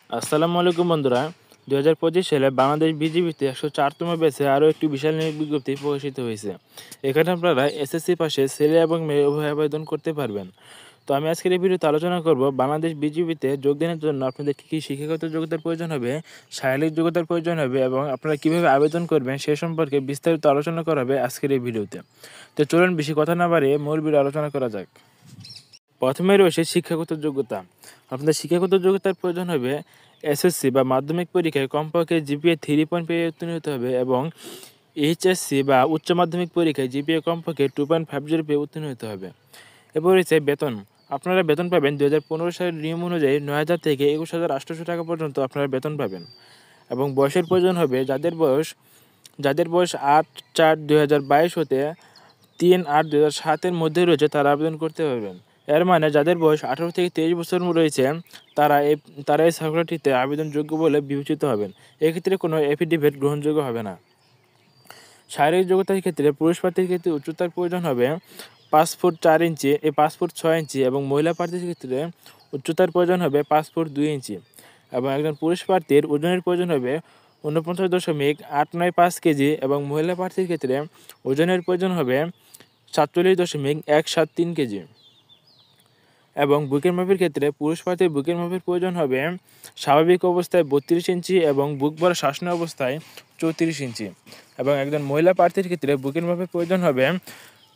আসসালামু আলাইকুম বন্ধুরা। 2025 সালে বাংলাদেশ বিজিবিতে 104তম ব্যাচে আরও একটি বিশাল নিয়োগ বিজ্ঞপ্তি প্রকাশিত হয়েছে। এখানে আপনারা এসএসসি পাশে ছেলে এবং মেয়ে উভয় আবেদন করতে পারবেন। তো আমি আজকের এই ভিডিওতে আলোচনা করব বাংলাদেশ বিজিবিতে যোগদানের জন্য আপনাদের কী কী শিক্ষাগত যোগ্যতার প্রয়োজন হবে, শারীরিক যোগ্যতার প্রয়োজন হবে এবং আপনারা কীভাবে আবেদন করবেন সে সম্পর্কে বিস্তারিত আলোচনা করা হবে আজকের এই ভিডিওতে। তো চলুন বেশি কথা না বাড়িয়ে মূল ভিডিও আলোচনা করা যাক। প্রথমে রয়েছে শিক্ষাগত যোগ্যতা। আপনাদের শিক্ষাগত যোগ্যতার প্রয়োজন হবে এসএসসি বা মাধ্যমিক পরীক্ষায় কমপক্ষে জিপিএ 3 পয়েন্ট পেয়ে উত্তীর্ণ হতে হবে এবং এইচএসসি বা উচ্চ মাধ্যমিক পরীক্ষায় জিপিএ কমপক্ষে 2.50 পেয়ে উত্তীর্ণ হতে হবে। এরপর রয়েছে বেতন। আপনারা বেতন পাবেন 2015 সালের নিয়ম অনুযায়ী 9,000 থেকে 21,800 টাকা পর্যন্ত আপনারা বেতন পাবেন। এবং বয়সের প্রয়োজন হবে যাদের বয়স 8/4/2022 হতে 3/8/2007 মধ্যে রয়েছে তারা আবেদন করতে পারবেন। এর মানে যাদের বয়স 18 থেকে 23 বছর রয়েছে তারা এই সার্কুলারটিতে আবেদনযোগ্য বলে বিবেচিত হবেন। এক্ষেত্রে কোনো এফিডেভিট গ্রহণযোগ্য হবে না। শারীরিক যোগ্যতার ক্ষেত্রে পুরুষ প্রার্থীর ক্ষেত্রে উচ্চতার প্রয়োজন হবে 5 ফুট 4 ইঞ্চি 5 ফুট 6 ইঞ্চি এবং মহিলা প্রার্থীর ক্ষেত্রে উচ্চতার প্রয়োজন হবে 5 ফুট 2 ইঞ্চি এবং একজন পুরুষ প্রার্থীর ওজনের প্রয়োজন হবে 49.895 কেজি এবং মহিলা প্রার্থীর ক্ষেত্রে ওজনের প্রয়োজন হবে 47.173 কেজি। এবং বুকের মাপের ক্ষেত্রে পুরুষ প্রার্থীর বুকের মাপের প্রয়োজন হবে স্বাভাবিক অবস্থায় 32 ইঞ্চি এবং বুক ভরা শ্বাসনীয় অবস্থায় 34 ইঞ্চি এবং একজন মহিলা প্রার্থীর ক্ষেত্রে বুকের মাপের প্রয়োজন হবে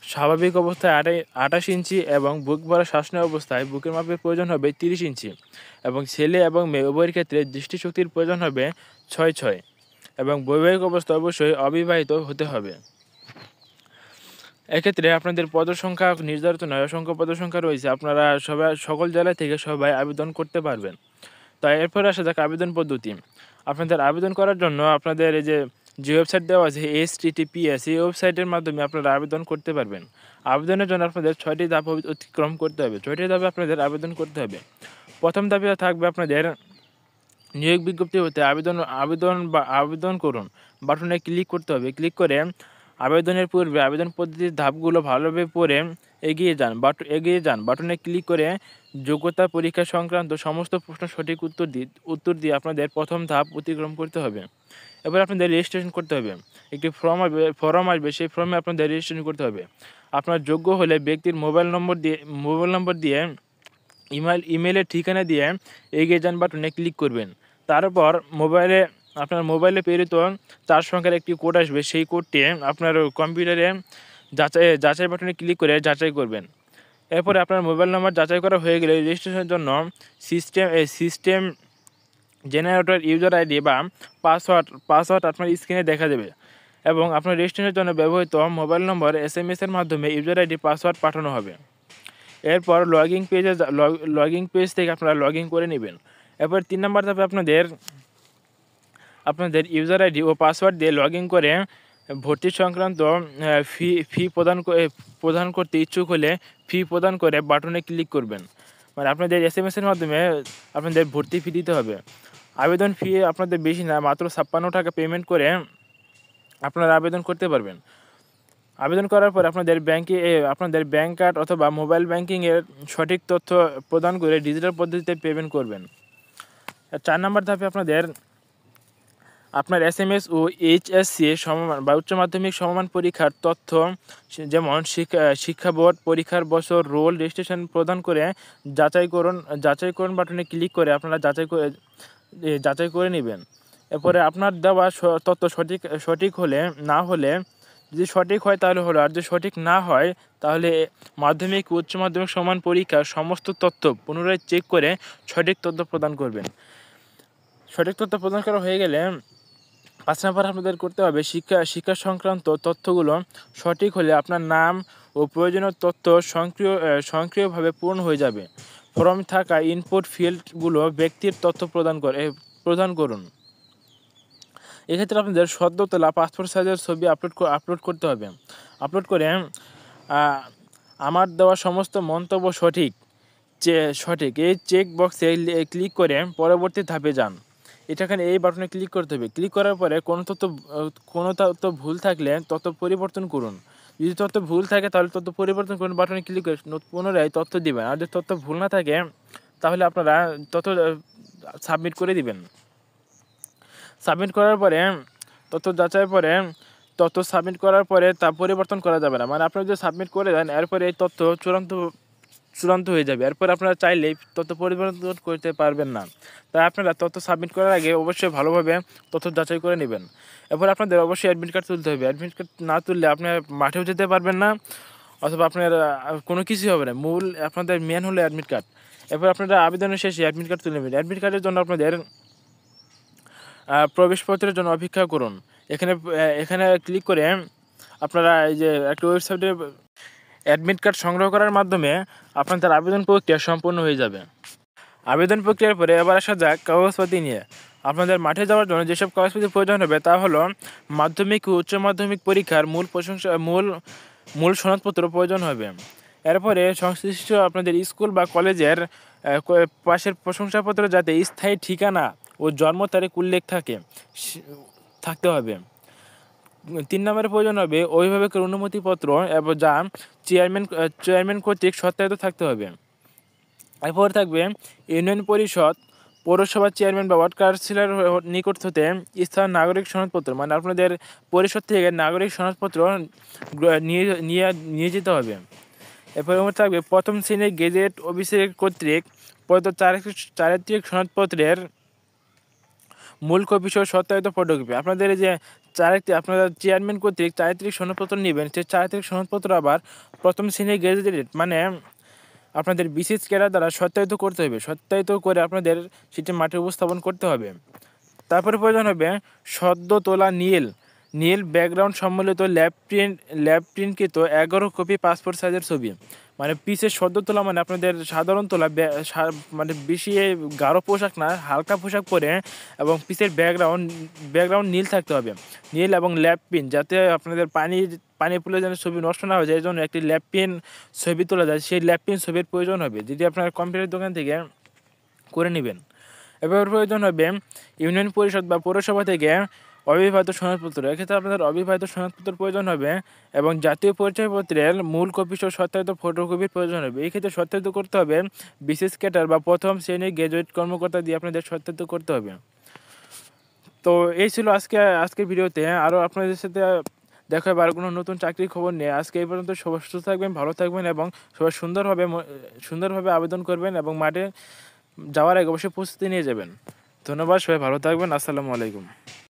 স্বাভাবিক অবস্থায় 28 ইঞ্চি এবং বুক ভরা শ্বাসনীয় অবস্থায় বুকের মাপের প্রয়োজন হবে 30 ইঞ্চি এবং ছেলে এবং মেয়ে উভয়ের ক্ষেত্রে দৃষ্টিশক্তির প্রয়োজন হবে 6/6 এবং বৈবাহিক অবস্থা অবশ্যই অবিবাহিত হতে হবে। এক্ষেত্রে আপনাদের পদসংখ্যা নির্ধারিত নয়, অসংখ্য পদসংখ্যা রয়েছে। আপনারা সকল জেলা থেকে সবাই আবেদন করতে পারবেন। তো এরপরে আসা যাক আবেদন পদ্ধতি। আপনাদের আবেদন করার জন্য আপনাদের এই যে ওয়েবসাইট দেওয়া আছে https, এই ওয়েবসাইটের মাধ্যমে আপনারা আবেদন করতে পারবেন। আবেদনের জন্য আপনাদের 6টি ধাপ অতিক্রম করতে হবে। 6টি ধাপে আপনাদের আবেদন করতে হবে। প্রথম ধাপে থাকবে আপনাদের নিয়োগ বিজ্ঞপ্তি হতে আবেদন করুন বাটনে ক্লিক করতে হবে। ক্লিক করে আবেদনের পূর্বে আবেদন পদ্ধতির ধাপগুলো ভালোভাবে পড়ে এগিয়ে যান বাটনে ক্লিক করে যোগ্যতা পরীক্ষা সংক্রান্ত সমস্ত প্রশ্ন সঠিক উত্তর দিয়ে আপনাদের প্রথম ধাপ অতিক্রম করতে হবে। এবার আপনাদের রেজিস্ট্রেশন করতে হবে। একটি ফর্ম আসবে সেই ফর্মে আপনাদের রেজিস্ট্রেশন করতে হবে। আপনার যোগ্য হলে ব্যক্তির মোবাইল নম্বর দিয়ে ইমেলের ঠিকানা দিয়ে এগিয়ে যান বাটনে ক্লিক করবেন। তারপর আপনার মোবাইলে প্রেরিত 4 সংখ্যার একটি কোড আসবে। সেই কোডটি আপনার কম্পিউটারে যাচাই বাটনে ক্লিক করে যাচাই করবেন। এরপরে আপনার মোবাইল নম্বর যাচাই করা হয়ে গেলে রেজিস্ট্রেশনের জন্য সিস্টেম জেনারেটর ইউজার আইডি বা পাসওয়ার্ড আপনার স্ক্রিনে দেখা দেবে এবং আপনার রেজিস্ট্রেশনের জন্য ব্যবহৃত মোবাইল নম্বর SMS এর মাধ্যমে ইউজার আইডি পাসওয়ার্ড পাঠানো হবে। এরপর লগইন পেজ থেকে আপনারা লগ ইন করে নেবেন। এরপর 3 নম্বর ধাপে আপনাদের ইউজার আইডি ও পাসওয়ার্ড দিয়ে লগ ইন করে ভর্তি সংক্রান্ত ফি প্রদান করতে ইচ্ছুক হলে ফি প্রদান করে বাটনে ক্লিক করবেন। মানে আপনাদের SMS এর মাধ্যমে আপনাদের ভর্তি ফি দিতে হবে। আবেদন ফি আপনাদের বেশি না, মাত্র 56 টাকা পেমেন্ট করে আপনারা আবেদন করতে পারবেন। আবেদন করার পর আপনাদের ব্যাংক কার্ড অথবা মোবাইল ব্যাংকিংয়ের সঠিক তথ্য প্রদান করে ডিজিটাল পদ্ধতিতে পেমেন্ট করবেন। 4 নম্বর ধাপে আপনার SMS ও HSC সমমান বা উচ্চ মাধ্যমিক সমমান পরীক্ষার তথ্য যেমন শিক্ষা বোর্ড পরীক্ষার বছর, রোল, রেজিস্ট্রেশন প্রদান করে যাচাই করুন বাটনে ক্লিক করে আপনারা যাচাই করে নেবেন। এরপরে আপনার দেওয়া তথ্য সঠিক হলে না হলে, যদি সঠিক হয় তাহলে হলো, আর যদি সঠিক না হয় তাহলে মাধ্যমিক উচ্চ মাধ্যমিক সমান পরীক্ষার সমস্ত তথ্য পুনরায় চেক করে সঠিক তথ্য প্রদান করবেন। সঠিক তথ্য প্রদান করা হয়ে গেলে 5 নম্বর আপনাদের করতে হবে শিক্ষা সংক্রান্ত তথ্যগুলো সঠিক হলে আপনার নাম ও প্রয়োজনীয় তথ্য স্বয়ংক্রিয়ভাবে পূরণ হয়ে যাবে। ফর্মে থাকা ইনপুট ফিল্ডগুলো ব্যক্তির তথ্য প্রদান করুন। এক্ষেত্রে আপনাদের সদ্য তোলা পাসপোর্ট সাইজের ছবি আপলোড করতে হবে। আপলোড করে আমার দেওয়া সমস্ত মন্তব্য সঠিক এই চেক বক্সে ক্লিক করে পরবর্তী ধাপে যান। এখানে এই বাটনে ক্লিক করতে হবে। ক্লিক করার পরে কোনো তথ্য ভুল থাকলে তথ্য পরিবর্তন করুন। যদি তথ্য ভুল থাকে তাহলে তথ্য পরিবর্তন করুন বাটনে ক্লিক করে পুনরায় তথ্য দিবেন। আর যদি তথ্য ভুল না থাকে তাহলে আপনারা সাবমিট করে দিবেন। সাবমিট করার পরে তথ্য যাচাইয়ের পরে তথ্য সাবমিট করার পরে তা পরিবর্তন করা যাবে না। মানে আপনারা যদি সাবমিট করে দেন এরপরে এই তথ্য চূড়ান্ত হয়ে যাবে। এরপর আপনারা চাইলেই তথ্য পরিবর্তন করতে পারবেন না। তাই আপনারা তথ্য সাবমিট করার আগে অবশ্যই ভালোভাবে তথ্য যাচাই করে নেবেন। এরপর আপনাদের অবশ্যই অ্যাডমিট কার্ড তুলতে হবে। অ্যাডমিট কার্ড না তুললে আপনার মাঠেও যেতে পারবেন না, অথবা আপনার কোনো কিছুই হবে না। মূল আপনাদের মেন হলো অ্যাডমিট কার্ড। এরপর আপনারা আবেদনের শেষে অ্যাডমিট কার্ড তুলে নেবেন। অ্যাডমিট কার্ডের জন্য আপনাদের প্রবেশপত্রের জন্য অপেক্ষা করুন। এখানে ক্লিক করে আপনারা এই যে একটা ওয়েবসাইটে অ্যাডমিট কার্ড সংগ্রহ করার মাধ্যমে আপনাদের আবেদন প্রক্রিয়া সম্পূর্ণ হয়ে যাবে। আবেদন প্রক্রিয়ার পরে এবার আসা যাক কাগজপাতি নিয়ে। আপনাদের মাঠে যাওয়ার জন্য যেসব কাগজপাতি প্রয়োজন হবে তা হলো মাধ্যমিক ও উচ্চ মাধ্যমিক পরীক্ষার মূল সনদপত্র প্রয়োজন হবে। এরপরে সংশ্লিষ্ট আপনাদের স্কুল বা কলেজের পাশের প্রশংসাপত্র যাতে স্থায়ী ঠিকানা ও জন্ম তারিখ উল্লেখ থাকতে হবে। 3 নম্বরে প্রয়োজন হবে অভিভাবকের অনুমতিপত্র এবং যা চেয়ারম্যান কর্তৃক সত্যায়িত থাকতে হবে। এরপর থাকবে ইউনিয়ন পরিষদ, পৌরসভার চেয়ারম্যান বা ওয়ার্ড কাউন্সিলর নিকট হতে স্থানীয় নাগরিক সনদপত্র, মানে আপনাদের পরিষদ থেকে নাগরিক সনদপত্র নিয়ে যেতে হবে। এরপর থাকবে প্রথম শ্রেণীর গেজেট অফিসের কর্তৃক প্রদত্ত চারিত্রিক সনদপত্রের মূল কপি সহ সত্যায়িত ফটোকপি। আপনাদের এই যে আপনারা চেয়ারম্যান কর্তৃক চারিত্রিক সনদপত্র নেবেন, সেই চারিত্রিক সনদপত্র আবার প্রথম শ্রেণীর গেজেটেড মানে আপনাদের বিশেষ ক্যাডার দ্বারা সত্যায়িত করতে হবে। সত্যায়িত করে আপনাদের সেটি মাঠে উপস্থাপন করতে হবে। তারপরে প্রয়োজন হবে সদ্য তোলা নীল ব্যাকগ্রাউন্ড সম্বলিত ল্যাব প্রিন্টকৃত 11 কপি পাসপোর্ট সাইজের ছবি। মানে পিসের সদ্য তোলা মানে আপনাদের সাধারণ তোলা, মানে বেশি গাঢ় পোশাক না, হালকা পোশাক পরে, এবং পিসের ব্যাকগ্রাউন্ড নীল থাকতে হবে। নীল এবং ল্যাব প্রিন্ট, যাতে আপনাদের পানি পড়লে যেন ছবি নষ্ট না হয়ে যায়, এই জন্য একটি ল্যাব প্রিন্ট ছবি তোলা যায়। সেই ল্যাব প্রিন্ট ছবির প্রয়োজন হবে, যেটি আপনার কম্পিউটার দোকান থেকে করে নেবেন। এবার প্রয়োজন হবে ইউনিয়ন পরিষদ বা পৌরসভা থেকে অবিবাহিত সনদপত্র। এক্ষেত্রে আপনাদের অবিবাহিত সনদপত্র প্রয়োজন হবে এবং জাতীয় পরিচয়পত্রের মূল কপি সহ সত্যায়িত ফটোকপির প্রয়োজন হবে। এই ক্ষেত্রে সত্যায়িত করতে হবে বিশেষ ক্যাডার বা প্রথম শ্রেণীর গ্র্যাজুয়েট কর্মকর্তা দিয়ে আপনাদের সত্যায়িত করতে হবে। তো এই ছিল আজকের ভিডিওতে। আরও আপনাদের সাথে দেখা হবে আর কোনো নতুন চাকরির খবর নিয়ে। আজকে এই পর্যন্ত। সবাই সুস্থ থাকবেন, ভালো থাকবেন এবং সবাই সুন্দরভাবে আবেদন করবেন এবং মাঠে যাওয়ার আগে অবশ্যই প্রস্তুতি নিয়ে যাবেন। ধন্যবাদ, সবাই ভালো থাকবেন। আসসালামু আলাইকুম।